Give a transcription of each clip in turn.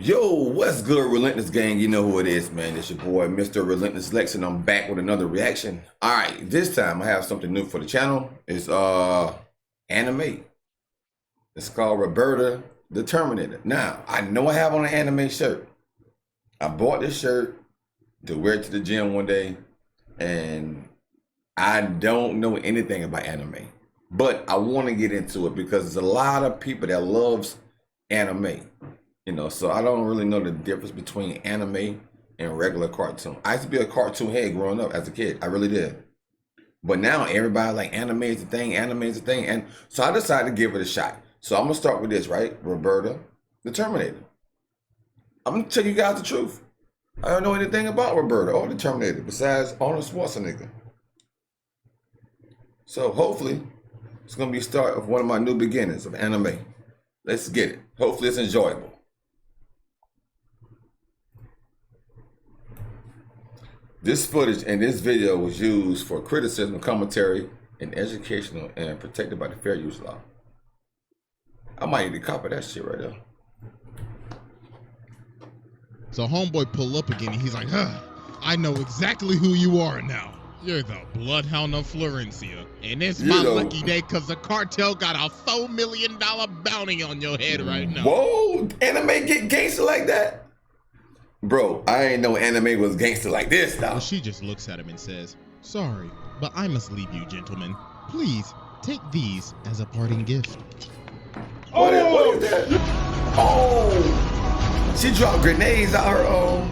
Yo, what's good, Relentless Gang? You know who it is, man. It's your boy, Mr. Relentless Lex, and I'm back with another reaction. All right, this time I have something new for the channel. It's anime. It's called Roberta the Terminator. Now, I know I have on an anime shirt. I bought this shirt to wear to the gym one day, and I don't know anything about anime, but I want to get into it because there's a lot of people that loves anime. You know, so I don't really know the difference between anime and regular cartoon. I used to be a cartoon head growing up as a kid. I really did. But now everybody like anime is the thing, anime is the thing. And so I decided to give it a shot. So I'm going to start with this, right? Roberta the Terminator. I'm going to tell you guys the truth. I don't know anything about Roberta or the Terminator besides Arnold Schwarzenegger. So hopefully it's going to be a start of one of my new beginnings of anime. Let's get it. Hopefully it's enjoyable. This footage and this video was used for criticism, commentary, and educational and protected by the fair use law. I might need to copy that shit right there. So homeboy pull up again and he's like, I know exactly who you are now. You're the bloodhound of Florencia. And it's my lucky day because the cartel got a $4 million bounty on your head right now. Whoa, anime get gangster like that? Bro, I ain't know anime was gangster like this, though. Well, she just looks at him and says, sorry, but I must leave you, gentlemen. Please, take these as a parting gift. What is that? Oh! She dropped grenades out her own.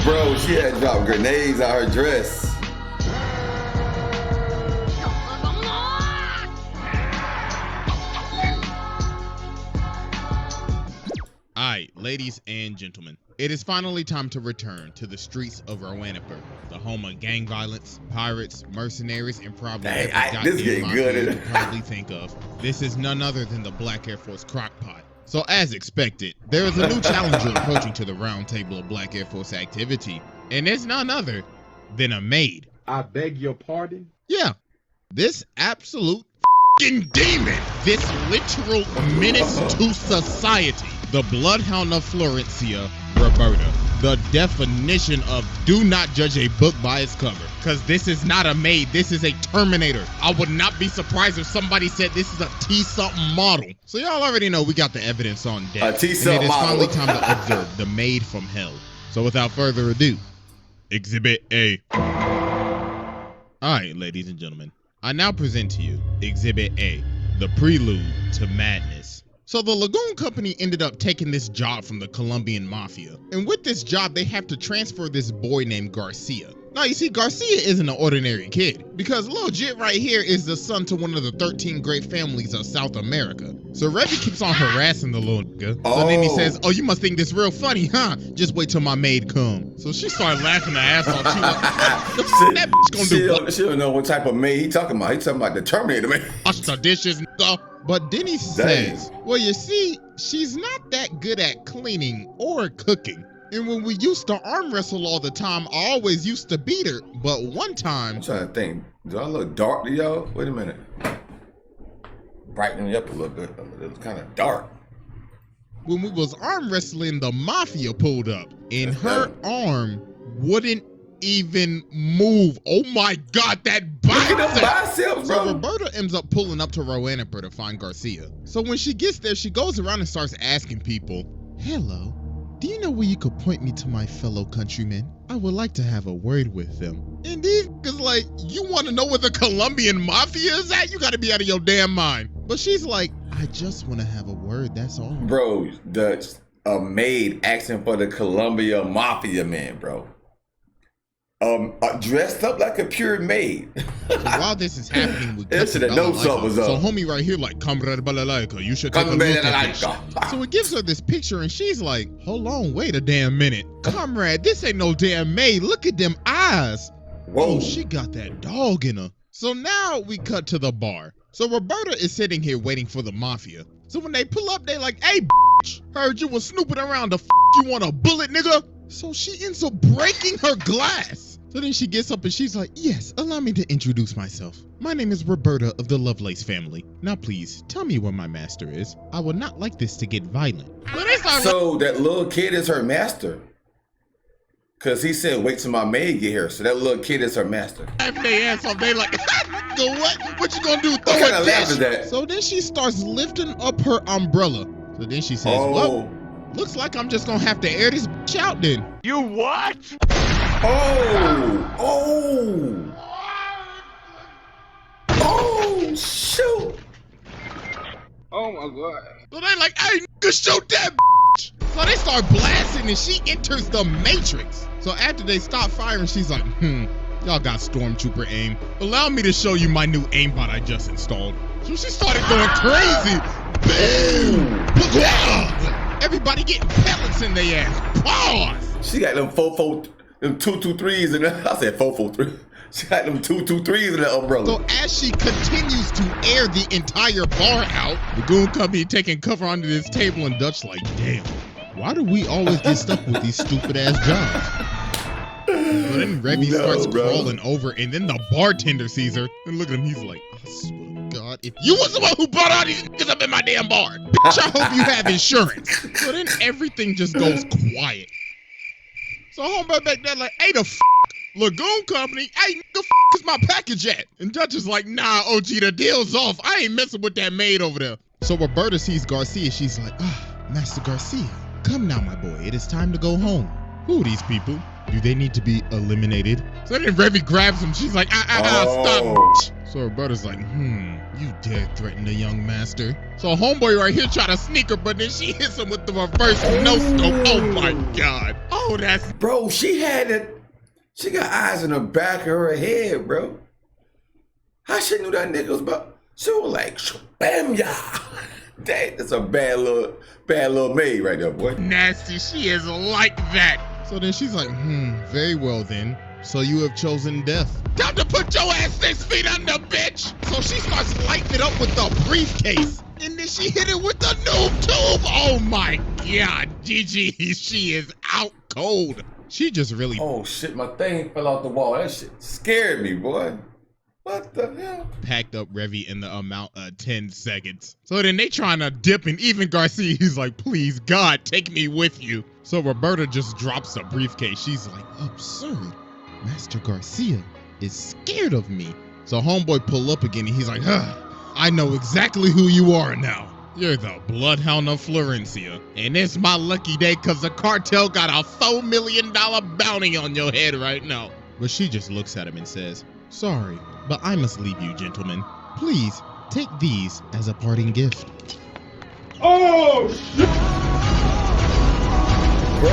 Bro, she had dropped grenades out her dress. Alright, ladies and gentlemen, it is finally time to return to the streets of Roberta, the home of gang violence, pirates, mercenaries, and probably every goddamn mafia you can probably think of. This is none other than the Black Air Force crockpot. So as expected, there is a new challenger approaching to the round table of Black Air Force activity, and it's none other than a maid. I beg your pardon? Yeah, this absolute f***ing demon, this literal menace to society. The bloodhound of Florencia, Roberta. The definition of do not judge a book by its cover. Because this is not a maid, this is a Terminator. I would not be surprised if somebody said this is a T-something model. So y'all already know we got the evidence on deck. A T-something model. And it is finally time to observe the maid from hell. So without further ado, Exhibit A. Alright, ladies and gentlemen. I now present to you Exhibit A, the prelude to madness. So the Lagoon Company ended up taking this job from the Colombian Mafia. And with this job, they have to transfer this boy named Garcia. Now, you see, Garcia isn't an ordinary kid, because Lil Jit right here is the son to one of the 13 great families of South America. So Reggie keeps on harassing the little nigga. So then he says, oh, you must think this real funny, huh? Just wait till my maid come. So she started laughing her ass off. She like, the f that bitch gonna do? She don't know what type of maid he talking about. He talking about the Terminator, man. Wash the dishes, nigga. But then he says, well, you see, she's not that good at cleaning or cooking. And when we used to arm wrestle all the time, I always used to beat her. But one time... I'm trying to think. Do I look dark to y'all? Wait a minute. Brighten me up a little bit. It's kind of dark. When we was arm wrestling, the mafia pulled up. And her arm wouldn't even move. Oh my God, that bicep! Look at the biceps, bro. So Roberta ends up pulling up to Roanoke to find Garcia. So when she gets there, she goes around and starts asking people, hello, do you know where you could point me to my fellow countrymen? I would like to have a word with them. And these niggas like, you want to know where the Colombian Mafia is at? You got to be out of your damn mind. But she's like, I just want to have a word, that's all. Bro, a maid asking for the Colombia Mafia man, bro. Dressed up like a pure maid. So while this is happening, we cut to Balalaika. So homie right here like, Comrade Balalaika, you should take a look at this shit. So it gives her this picture and she's like, hold on, wait a damn minute. Comrade, this ain't no damn maid. Look at them eyes. Whoa. Oh, she got that dog in her. So now we cut to the bar. So Roberta is sitting here waiting for the mafia. So when they pull up, they like, hey, bitch, heard you was snooping around. The f you want a bullet, nigga? So she ends up breaking her glass. So then she gets up and she's like, yes, allow me to introduce myself. My name is Roberta of the Lovelace family. Now please, tell me where my master is. I would not like this to get violent. So that little kid is her master. Cause he said, wait till my maid get here. So that little kid is her master. If they ass off, they like, go what? What you gonna do? Throw What kind a of laugh dish? is that? So then she starts lifting up her umbrella. So then she says, well, looks like I'm just gonna have to air this bitch out then. You what? Oh, shoot. Oh my god. So they like, hey, nigga, shoot that bitch. So they start blasting and she enters the Matrix. So after they stop firing, she's like, y'all got stormtrooper aim. Allow me to show you my new aimbot I just installed. So she started going crazy. Boom! Everybody getting pellets in their ass. Pause! She got them 223s in there. I said 443. She got them 223s in the umbrella. So as she continues to air the entire bar out, the goon company taking cover under this table and Dutch like, damn, why do we always get stuck with these stupid ass jobs? So then Revy starts crawling over and then the bartender sees her and look at him, he's like, I swear to God, if you was the one who brought all these niggas up in my damn bar, bitch, I hope you have insurance. So then everything just goes quiet. So homeboy back there like, hey, the Lagoon Company, hey, nigga, is my package at? And Dutch is like, nah, OG, the deal's off. I ain't messing with that maid over there. So Roberta sees Garcia. She's like, Master Garcia, come now, my boy. It is time to go home. Who are these people? Do they need to be eliminated? So then Revy grabs him. She's like, stop, bitch. So Roberta's like, you dare threaten the young master? So homeboy right here try to sneak her, but then she hits him with the reverse no-scope. Oh my God. Oh, that's... Bro, she got eyes in the back of her head, bro. How she knew that nigga was about? She was like, bam, ya. That's a bad little maid right there, boy. Nasty, she is like that. So then she's like, very well then. So you have chosen death. Time to put your ass 6 feet under, bitch. So she starts lighting it up with the briefcase. And then she hit it with the noob tube. Oh my God, GG, she is out cold. She just really... Oh shit, my thing fell off the wall. That shit scared me, boy. What the hell? Packed up Revy in the amount of 10 seconds. So then they trying to dip, and even Garcia, he's like, please, God, take me with you. So Roberta just drops the briefcase. She's like, absurd. Master Garcia is scared of me. So homeboy pull up again, and he's like, I know exactly who you are now. You're the Bloodhound of Florencia. And it's my lucky day because the cartel got a $4 million bounty on your head right now. But she just looks at him and says, sorry, but I must leave you, gentlemen. Please, take these as a parting gift. Oh shit! Bro!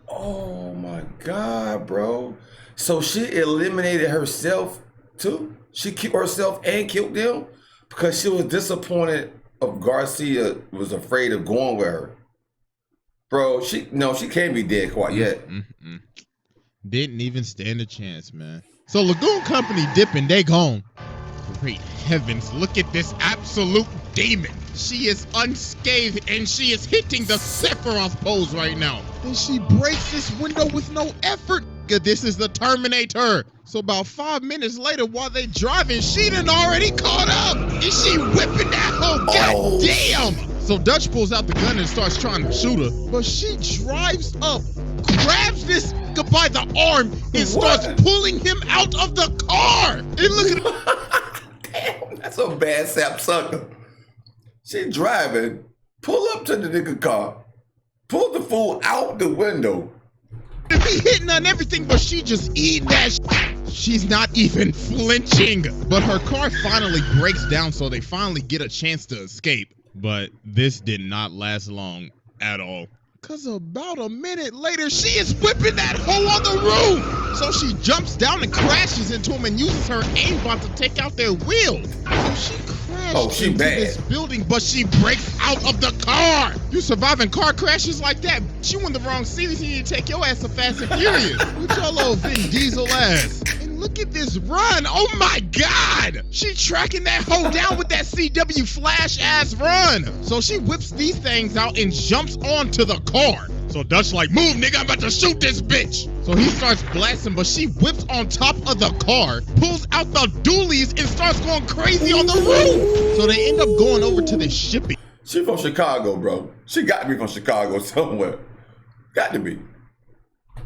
Oh my God, bro. So she eliminated herself too? She killed herself and killed them? Because she was disappointed of Garcia was afraid of going with her. Bro, she can't be dead quite yet. Didn't even stand a chance, man. So Lagoon Company dipping, they gone. Great heavens, look at this absolute demon. She is unscathed and she is hitting the Sephiroth pose right now. And she breaks this window with no effort. This is the Terminator. So about 5 minutes later, while they driving, she done already caught up. And she whipping that hoe, goddamn. So Dutch pulls out the gun and starts trying to shoot her. But she drives up, grabs this nigga by the arm, and starts pulling him out of the car. And look at him. Damn, that's a bad sap sucker. She driving, pull up to the nigga car, pull the fool out the window. He hitting on everything, but she just eating that shit. She's not even flinching. But her car finally breaks down, so they finally get a chance to escape. But this did not last long at all. Cause about a minute later, she is whipping that hoe on the roof. So she jumps down and crashes into him and uses her aimbot to take out their wheels. So she crashed into this building, but she breaks out of the car. You surviving car crashes like that? You in the wrong series. You need to take your ass to Fast and Furious with your little Vin Diesel ass. And look at this run. Oh my God. She tracking that hoe down with that CW Flash ass run. So she whips these things out and jumps onto the car. So Dutch like, move, nigga, I'm about to shoot this bitch. So he starts blasting, but she whips on top of the car, pulls out the dualies, and starts going crazy on the roof. So they end up going over to the shipping. She from Chicago, bro. She got to be from Chicago somewhere. Got to be.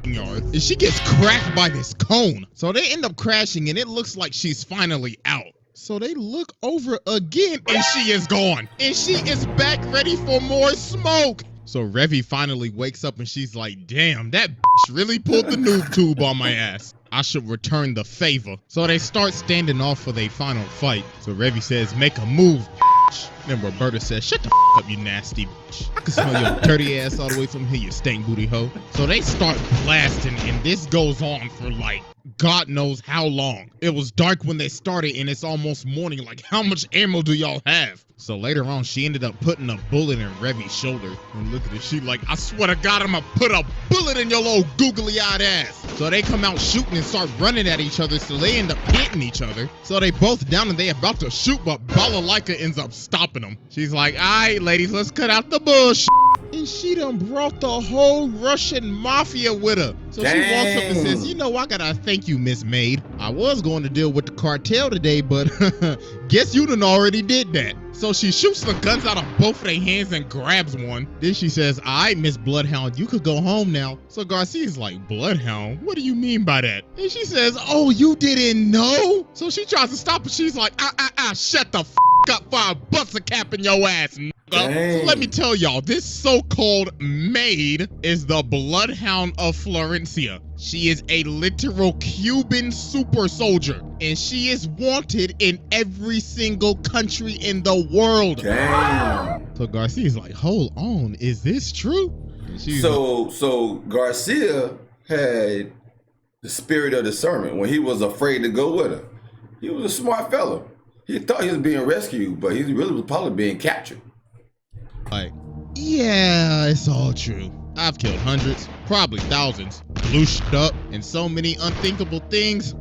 Yard, and she gets cracked by this cone. So they end up crashing, and it looks like she's finally out. So they look over again, and she is gone. And she is back ready for more smoke. So Revy finally wakes up, and she's like, damn, that bitch really pulled the noob tube on my ass. I should return the favor. So they start standing off for their final fight. So Revy says, make a move, bitch. Then Roberta says, shut the up, you nasty bitch. I can smell your dirty ass all the way from here, you stank booty hoe. So they start blasting, and this goes on for like God knows how long. It was dark when they started, and it's almost morning. Like, how much ammo do y'all have? So later on, she ended up putting a bullet in Revy's shoulder. And look at it, she like, I swear to God, I'm gonna put a bullet in your little googly-eyed ass. So they come out shooting and start running at each other, so they end up hitting each other. So they both down and they about to shoot, but Balalaika ends up stopping them. She's like, all right, ladies, let's cut out the bullshit. And she done brought the whole Russian mafia with her. So she walks up and says, you know, I gotta thank you, Miss Maid. I was going to deal with the cartel today, but guess you done already did that. So she shoots the guns out of both of their hands and grabs one. Then she says, all right, Miss Bloodhound, you could go home now. So Garcia's like, Bloodhound? What do you mean by that? And she says, oh, you didn't know? So she tries to stop, but she's like, shut the up for I bust a cap in your ass, nigga. So let me tell y'all, this so-called maid is the Bloodhound of Florencia. She is a literal Cuban super soldier, and she is wanted in every single country in the world. Damn. So Garcia's like, hold on, is this true? And she's So Garcia had the spirit of discernment when he was afraid to go with her. He was a smart fella. He thought he was being rescued, but he really was probably being captured. like, yeah, it's all true. I've killed hundreds, probably thousands, blew shit up, and so many unthinkable things.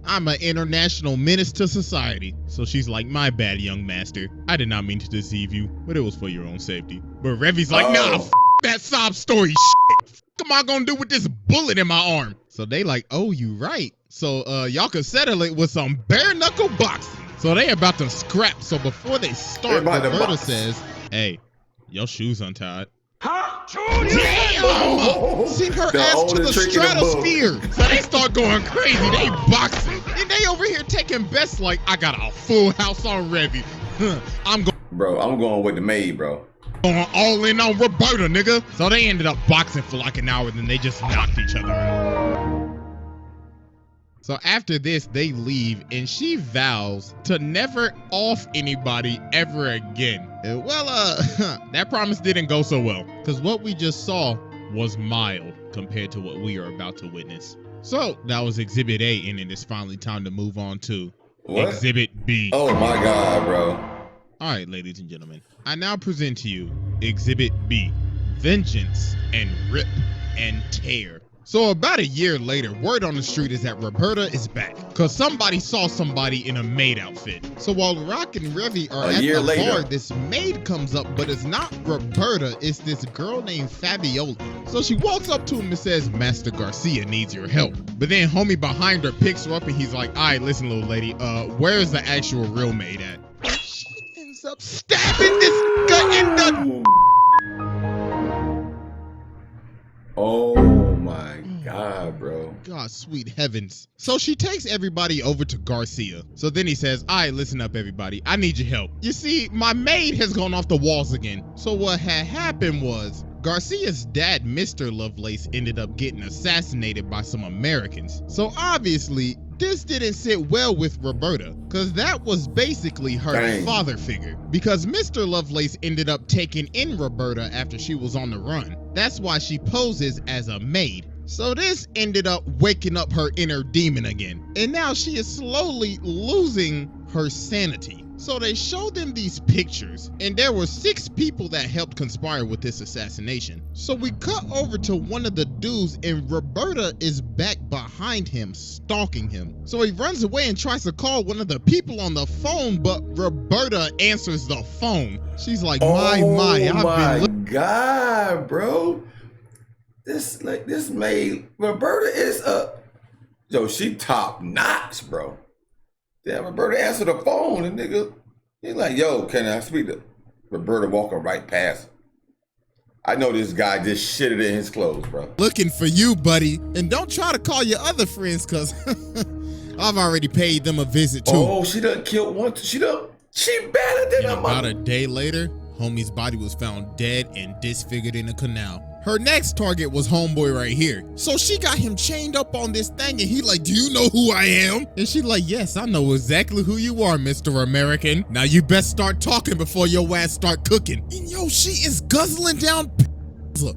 I'm an international menace to society. So she's like, my bad, young master. I did not mean to deceive you, but it was for your own safety. But Revy's like, nah, f that sob story shit. What am I gonna do with this bullet in my arm? So they like, oh, you right. So y'all could settle it with some bare knuckle boxing. So they about to scrap. So before they start, Roberta says, hey, your shoes untied. Huh? Damn! Send her ass to the stratosphere. So they start going crazy. They boxing. And they over here taking bets like, I got a full house on Revy. I'm going with the maid, bro. Going all in on Roberta, nigga. So they ended up boxing for like an hour, then they just knocked each other out. So after this, they leave, and she vows to never off anybody ever again. Well, that promise didn't go so well, because what we just saw was mild compared to what we are about to witness. So that was Exhibit A, and it is finally time to move on to Exhibit B. Oh my God, bro. All right, ladies and gentlemen, I now present to you Exhibit B, Vengeance and Rip and Tear. So about a year later, word on the street is that Roberta is back, because somebody saw somebody in a maid outfit. So while Rock and Revy are at the bar, this maid comes up, but it's not Roberta, it's this girl named Fabiola. So she walks up to him and says, Master Garcia needs your help. But then homie behind her picks her up and he's like, all right, listen, little lady, where is the actual real maid at? And she ends up stabbing this guy in the... Oh my God, bro. God, sweet heavens. So she takes everybody over to Garcia. So then he says, all right, listen up, everybody. I need your help. You see, my maid has gone off the walls again. So what had happened was Garcia's dad, Mr. Lovelace, ended up getting assassinated by some Americans. So obviously, this didn't sit well with Roberta, because that was basically her father figure. Because Mr. Lovelace ended up taking in Roberta after she was on the run. That's why she poses as a maid. So this ended up waking up her inner demon again. And now she is slowly losing her sanity. So they showed them these pictures, and there were 6 people that helped conspire with this assassination. So we cut over to one of the dudes, and Roberta is back behind him, stalking him. So he runs away and tries to call one of the people on the phone, but Roberta answers the phone. She's like, my, Oh my God, bro. this maid Roberta is yo, she top notch, bro. Damn, Roberta answered the phone and nigga, he's like, yo, can I speak to Roberta walking right past him? I know this guy just shitted in his clothes, bro. Looking for you, buddy. And don't try to call your other friends, cause I've already paid them a visit too. Oh, she done killed one. She better than her About mother. a day later, homie's body was found dead and disfigured in a canal. Her next target was homeboy right here. So she got him chained up on this thing and he like, do you know who I am? And she like, yes, I know exactly who you are, Mr. American. Now you best start talking before your ass start cooking. And yo, she is guzzling down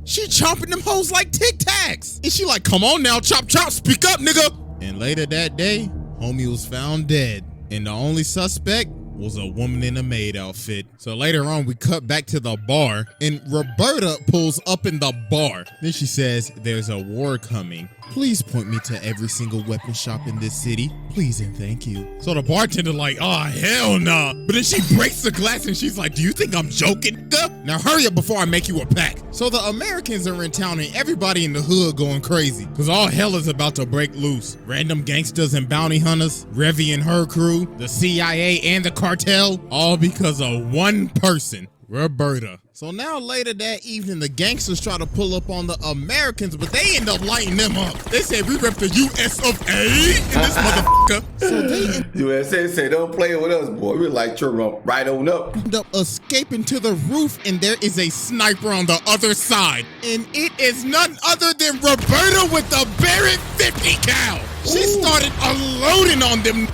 she chomping them hoes like Tic Tacs. And she like, come on now, chop chop, speak up, nigga. And later that day, homie was found dead. And the only suspect was a woman in a maid outfit. So later on, we cut back to the bar and Roberta pulls up in the bar. Then she says, there's a war coming. Please point me to every single weapon shop in this city. Please and thank you. So the bartender like, oh, hell nah. But then she breaks the glass and she's like, do you think I'm joking? Now hurry up before I make you a pack. So the Americans are in town and everybody in the hood going crazy because all hell is about to break loose. Random gangsters and bounty hunters, Revy and her crew, the CIA and the cartel, all because of one person, Roberta. So now later that evening, the gangsters try to pull up on the Americans, but they end up lighting them up. They say, we rep the US of A in this motherfucker. So they USA say, don't play with us, boy. We like Trump right on up. end up escaping to the roof, and there is a sniper on the other side. And it is none other than Roberta with the Barrett 50 cal. She started unloading on them.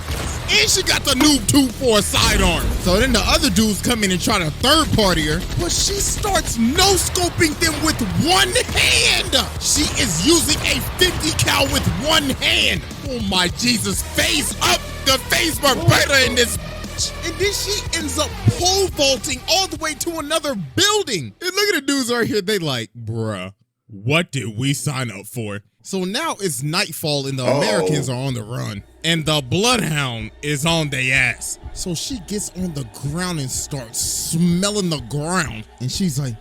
And she got the noob tube for a sidearm. So then the other dudes come in and try to third party her, but she starts no-scoping them with one hand. She is using a 50 cal with one hand. Oh my Jesus, phase up the phase Roberta in this. And then she ends up pole vaulting all the way to another building. And look at the dudes right here. They like, bruh, what did we sign up for? So now it's nightfall and the Americans are on the run. And the bloodhound is on their ass. So she gets on the ground and starts smelling the ground. And she's like,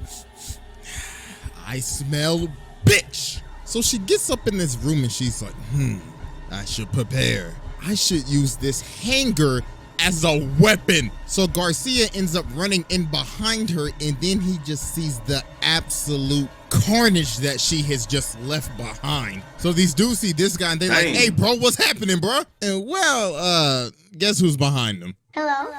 I smell bitch. So she gets up in this room and she's like, I should prepare. I should use this hanger as a weapon. So Garcia ends up running in behind her and then he just sees the absolute carnage that she has just left behind. So these dudes see this guy and they're like, hey bro, what's happening, bro? And well, guess who's behind them? Hello.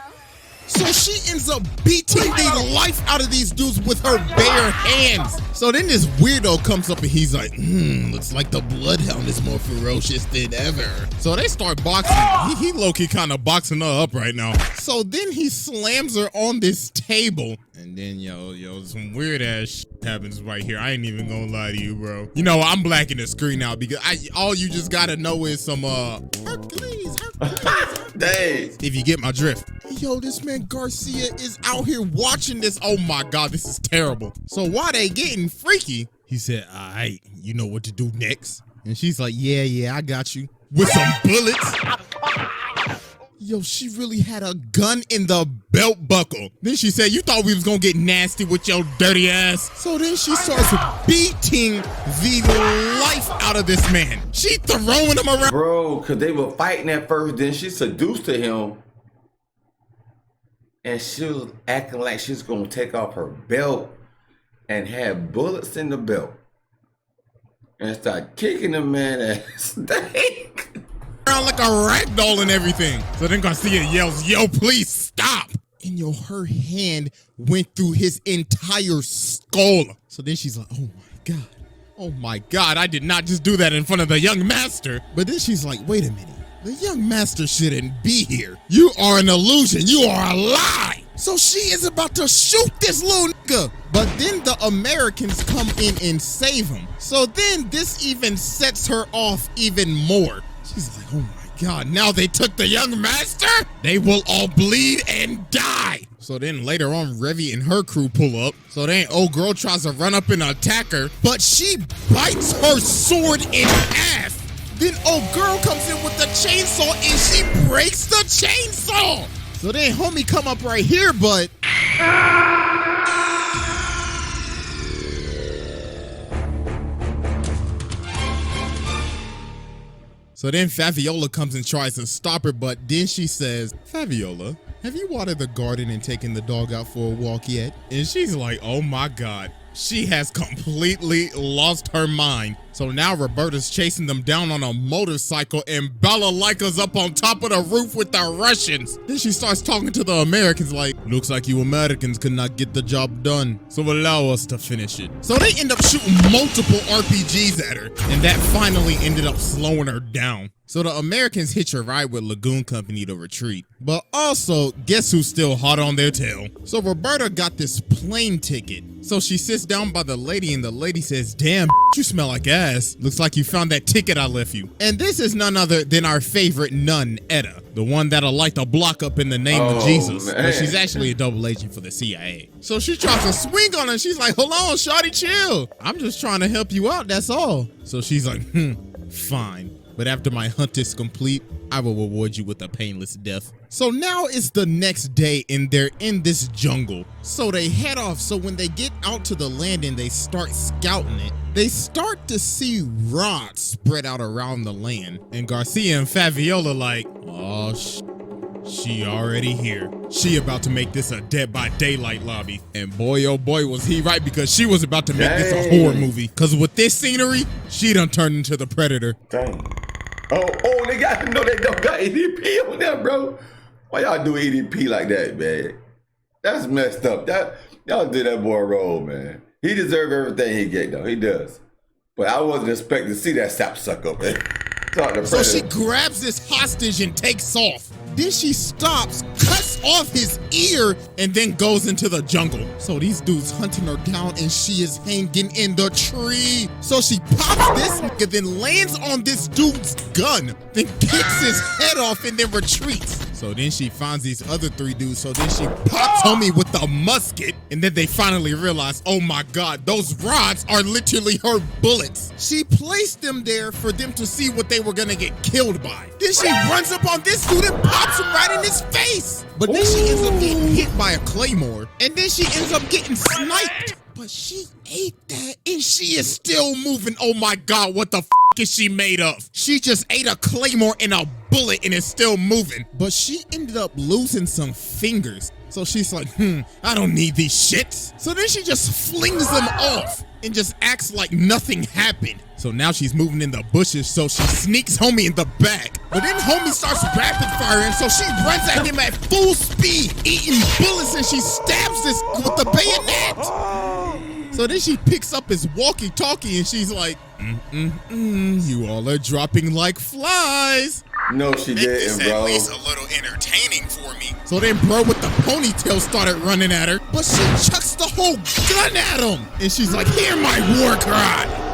So she ends up beating the life out of these dudes with her bare hands. So then this weirdo comes up and he's like, looks like the bloodhound is more ferocious than ever. So they start boxing. He low-key kind of boxing her up right now. So then he slams her on this table. And then, yo, some weird ass shit happens right here. I ain't even gonna lie to you, bro. You know, I'm blacking the screen out because all you just gotta know is some, Hercules. Dang. If you get my drift. Yo, this man Garcia is out here watching this. Oh my God, this is terrible. So while they getting freaky, he said, all right, you know what to do next. And she's like, yeah, I got you. With some bullets. Yo, she really had a gun in the belt buckle. Then she said, you thought we was gonna get nasty with your dirty ass. So then she starts beating the life out of this man. She throwing him around. Bro, because they were fighting at first, then she seduced to him. And she was acting like she's going to take off her belt and have bullets in the belt. And start kicking the man ass. Around like a rag doll and everything. So then Garcia yells, yo, please stop. And yo, her hand went through his entire skull. So then she's like, oh my God, I did not just do that in front of the young master. But then she's like, wait a minute. The young master shouldn't be here. You are an illusion. You are a lie. So she is about to shoot this little nigga. But then the Americans come in and save him. So then this even sets her off even more. She's like, oh my God, now they took the young master? They will all bleed and die. So then later on, Revy and her crew pull up. So then old girl tries to run up and attack her, but she bites her sword in half. Then old girl comes in with the chainsaw and she breaks the chainsaw. So then homie come up right here, but So then Fabiola comes and tries to stop her, but then she says, Fabiola, have you watered the garden and taken the dog out for a walk yet? And she's like, oh my God. She has completely lost her mind. So now Roberta's chasing them down on a motorcycle and Balalika's up on top of the roof with the Russians. Then she starts talking to the Americans like, looks like you Americans could not get the job done, so allow us to finish it. So they end up shooting multiple RPGs at her, and that finally ended up slowing her down. So the Americans hitch a ride with Lagoon Company to retreat. But also, guess who's still hot on their tail? So Roberta got this plane ticket. So she sits down by the lady and the lady says, damn, you smell like ass. Looks like you found that ticket I left you. And this is none other than our favorite nun, Etta. The one that'll light the block up in the name of Jesus. Man. But she's actually a double agent for the CIA. So she tries to swing on her. She's like, hold on, shawty, chill. I'm just trying to help you out, that's all. So she's like, fine. But after my hunt is complete, I will reward you with a painless death. So now it's the next day and they're in this jungle. So they head off. So when they get out to the land and they start scouting it, they start to see rods spread out around the land. And Garcia and Fabiola like, oh, she already here. She about to make this a Dead by Daylight lobby. And boy, oh boy, was he right, because she was about to make this a horror movie. Because with this scenery, she done turned into the Predator. Dang. Oh, they got to know they don't got EDP on there, bro. Why y'all do EDP like that, man? That's messed up. Y'all did that boy wrong, man. He deserves everything he get, though. He does. But I wasn't expecting to see that sapsucker, man. So she grabs this hostage and takes off. Then she stops, cuts off his ear, and then goes into the jungle. So these dudes hunting her down and she is hanging in the tree. So she pops this nigga, then lands on this dude's gun, then kicks his head off and then retreats. So then she finds these other three dudes. So then she pops homie with the musket, and then they finally realize, oh my God, those rods are literally her bullets. She placed them there for them to see what they were gonna get killed by. Then she runs up on this dude and pops him right in his face. But then she ends up getting hit by a claymore, and then she ends up getting sniped. But she ate that and she is still moving. Oh my God, what the f is she made of? She just ate a claymore and a bullet and is still moving. But she ended up losing some fingers. So she's like, I don't need these shits. So then she just flings them off and just acts like nothing happened. So now she's moving in the bushes, so she sneaks homie in the back. But then homie starts rapid firing, so she runs at him at full speed, eating bullets, and she stabs this with the bayonet. So then she picks up his walkie-talkie and she's like, you all are dropping like flies. No, she didn't, bro. At least a little entertaining for me. So then bro with the ponytail started running at her, but she chucks the whole gun at him. And she's like, hear my war cry.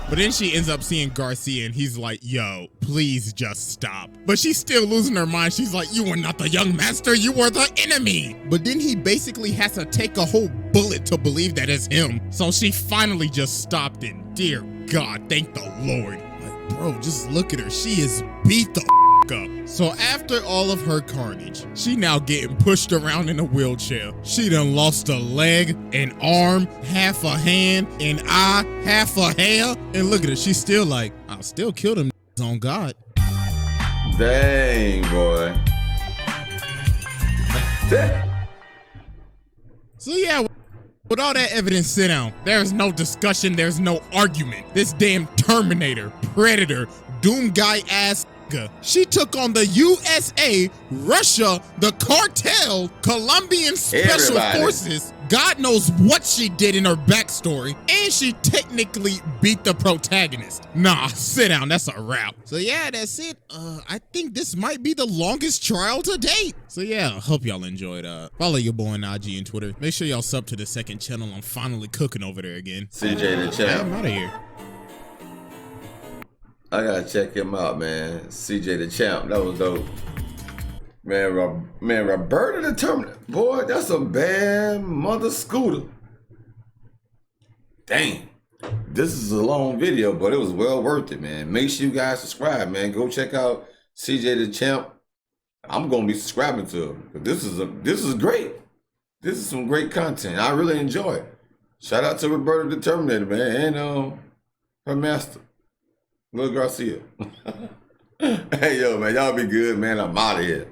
But then she ends up seeing Garcia and he's like, yo, please just stop. But she's still losing her mind. She's like, you are not the young master, you are the enemy. But then he basically has to take a whole bullet to believe that it's him. So she finally just stopped it. Dear God, thank the Lord. Like, bro, just look at her. She is beat the up. So after all of her carnage, she now getting pushed around in a wheelchair. She done lost a leg, an arm, half a hand, an eye, half a hair. And look at her, she's still like, I'll still kill them on God. Dang, boy. So yeah, with all that evidence sit down, there's no discussion, there's no argument. This damn Terminator, Predator, Doom guy ass, she took on the USA, Russia, the cartel, Colombian special forces. God knows what she did in her backstory, and she technically beat the protagonist. Nah, sit down, that's a wrap. So yeah, that's it. I think this might be the longest trial to date. So yeah, hope y'all enjoyed. Follow your boy on IG and Twitter. Make sure y'all sub to the second channel. I'm finally cooking over there again. CJ the champ. I'm out of here. I gotta check him out, man. CJ the champ, that was dope. Man, Roberta the Terminator. Boy, that's a bad mother scooter. Dang. This is a long video, but it was well worth it, man. Make sure you guys subscribe, man. Go check out CJ the champ. I'm gonna be subscribing to him. This is great. This is some great content. I really enjoy it. Shout out to Roberta the Terminator, man, and her master. Lil Garcia. Hey, yo, man, y'all be good, man. I'm out of here.